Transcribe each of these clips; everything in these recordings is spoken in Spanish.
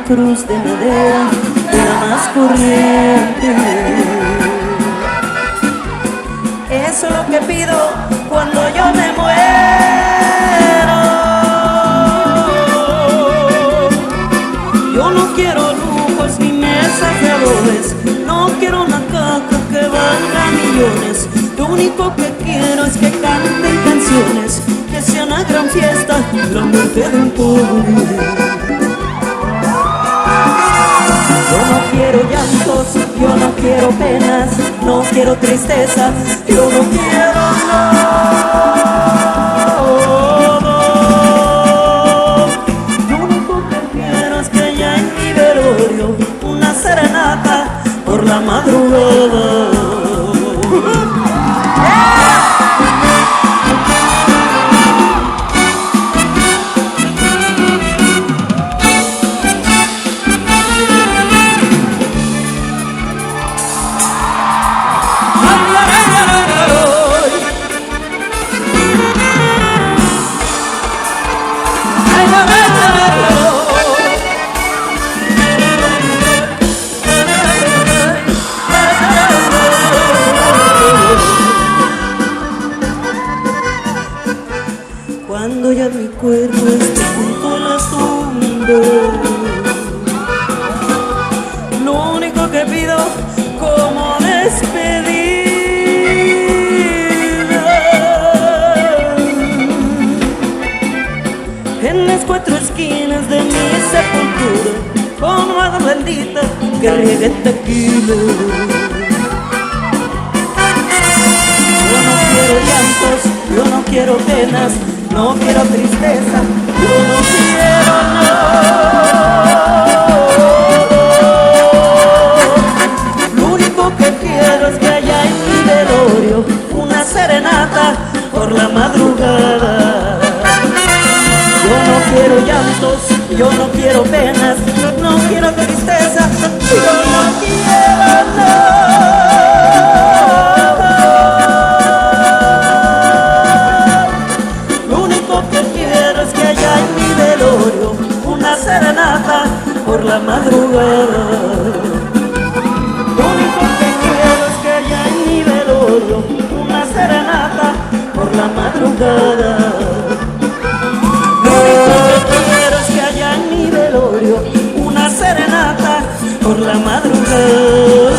cruz de madera de la más corriente. Eso es lo que pido cuando yo me muero. Yo no quiero lujos ni mesas de adobes, no quiero una caja que valga millones. Lo único que quiero es que canten canciones, que sea una gran fiesta la muerte de un pobre. Yo no quiero llantos, yo no quiero penas, no quiero tristeza, yo no quiero nada. Lo único que quiero es que haya en mi velorio una serenata por la madrugada. Cuando ya mi cuerpo esté junto a la tumba, lo único que pido como despedida, en las cuatro esquinas de mi sepultura, con agua bendita que riegue tequila. Yo no quiero llantos, yo no quiero penas, no quiero tristeza, yo no quiero nada. Lo único que quiero es que haya en mi velorio una serenata por la madrugada. Yo no quiero llantos, yo no quiero penas, no quiero tristeza, yo no quiero nada. Serenata por la madrugada. Lo único que quiero es que haya en mi velorio una serenata por la madrugada. Lo único que quiero es que haya en mi velorio una serenata por la madrugada.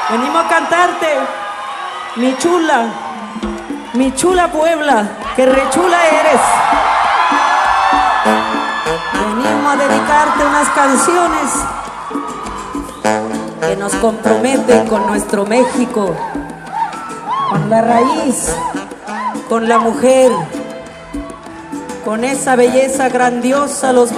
Venimos a cantarte, mi chula Puebla, que rechula eres. Venimos a dedicarte unas canciones que nos comprometen con nuestro México, con la raíz, con la mujer, con esa belleza grandiosa, los